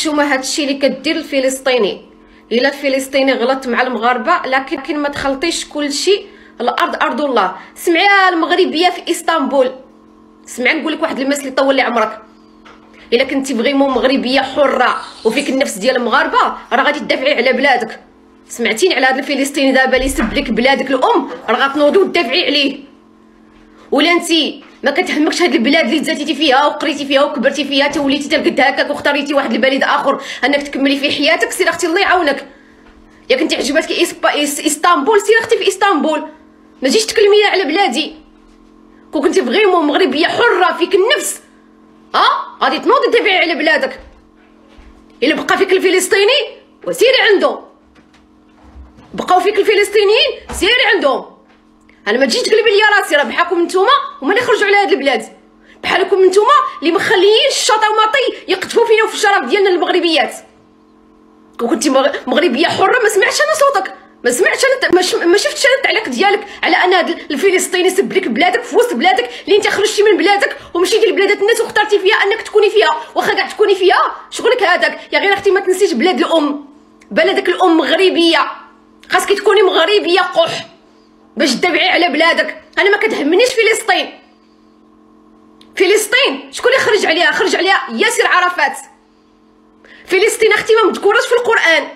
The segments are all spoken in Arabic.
الحشومه هادشي اللي كدير الفلسطيني. الا الفلسطيني غلط مع المغاربه، لكن ما تخلطيش كلشي. الارض ارض الله. سمعي المغربيه في اسطنبول، سمعي نقول لك واحد المثل يطول لي عمرك. الا كنتي فريمون مغربيه حره وفيك النفس ديال المغاربه، راه غادي تدافعي على بلادك. سمعتيني على هذا الفلسطيني دابا اللي يسب لك بلادك الام، راه غتنوضي وتدافعي عليه. ولا انتي ما كتهمكش هاد البلاد اللي تزاتيتي فيها وقريتي فيها وكبرتي فيها تا وليتي تلقد هكاك واختاريتي واحد البلد اخر انك تكملي فيه حياتك؟ سير اختي الله يعاونك. يا كنتي عجباتك اسطنبول، سير اختي في اسطنبول، ما تجيش تكلمي لي على بلادي. كون كنتي فريمون مغربيه حره فيك النفس، غادي تنوضي تدافعي على بلادك. الا بقى فيك الفلسطيني وسيري عنده، بقاو فيك الفلسطينيين سيري عندهم. انا ما تجيش تقلبي لي راسي، راه بحالكم نتوما هما اللي خرجوا على هاد البلاد، بحالكم نتوما اللي مخليين الشطوماطي يقذفوا فينا وفي الشرف ديالنا المغربيات. كون كنتي مغربيه حره ما سمعتش انا صوتك، ما سمعتش انا، ما شفتش انا التعليق ديالك على ان هاد الفلسطيني سب لك بلادك في وسط بلادك اللي انت خرجتي من بلادك ومشيتي لبلادات الناس واخترتي فيها انك تكوني فيها. واخا كاع تكوني فيها شغلك هذاك. يا غير اختي ما تنسيش بلاد الام، بلدك الام مغربيه، خاصك تكوني مغربيه قح باش تدافعي على بلادك. انا ما كتهمنيش فلسطين. فلسطين شكون اللي خرج عليها؟ خرج عليها ياسر عرفات. فلسطين اختي ما مذكوراش في القران،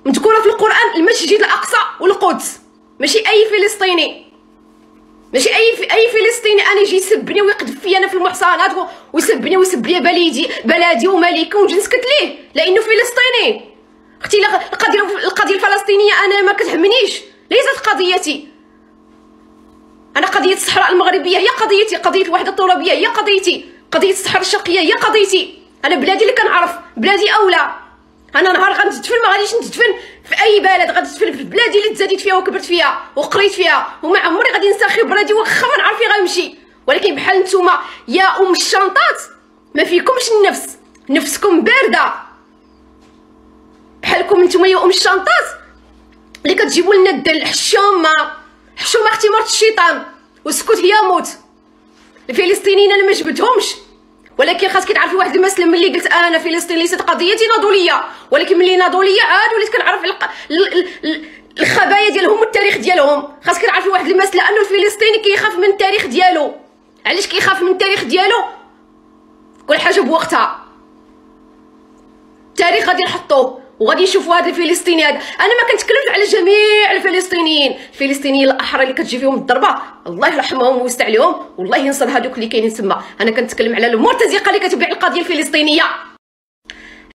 مذكوره في القران المسجد الاقصى والقدس، ماشي اي فلسطيني. ماشي اي فلسطيني انا يجي يسبني ويقذف فيا انا في المحصنات ويسبني ويسب لي بلدي وملكي ونسكت ليه لانه فلسطيني. اختي القضيه الفلسطينيه انا ما كتهمنيش، ليست قضيتي. انا قضيه الصحراء المغربيه هي قضيتي، قضيه الوحده الترابيه هي قضيتي، قضيه الصحراء الشرقيه هي قضيتي. انا بلادي اللي كنعرف، بلادي اولى. انا نهار غندفن ما غاديش ندفن في اي بلد، غادي ندفن في بلادي اللي تزاديت فيها وكبرت فيها وقريت فيها، وما عمري غادي ننسى خبرتي واخا ما نعرف فين غنمشي. ولكن بحال نتوما يا ام الشنطات ما فيكمش النفس، نفسكم بارده. بحالكم نتوما يا ام الشنطات اللي كتجيبوا لنا الدل. حشومه اختي مرت الشيطان، وسكت هي موت. الفلسطينيين انا ما جبتهمش، ولكن خاصك تعرفي واحد المسألة. ملي قلت انا فلسطين ليست قضيتي ناضوليه، ولكن ملي ناضوليه عاد وليت كنعرف الخبايا ديالهم والتاريخ ديالهم. خاصك تعرفي واحد المسألة، انه الفلسطيني كيخاف من التاريخ ديالو. علاش كيخاف من التاريخ ديالو؟ كل حاجه بوقتها. التاريخ غادي نحطوه وغادي يشوفوا هذا الفلسطيني هذا. انا ما كنتكلمش على جميع الفلسطينيين الاحرار اللي كتجي فيهم الضربه، الله يرحمهم ويوسع عليهم والله ينصر هذوك اللي كاينين تما. انا كنتكلم على المرتزقه اللي كتبيع القضيه الفلسطينيه.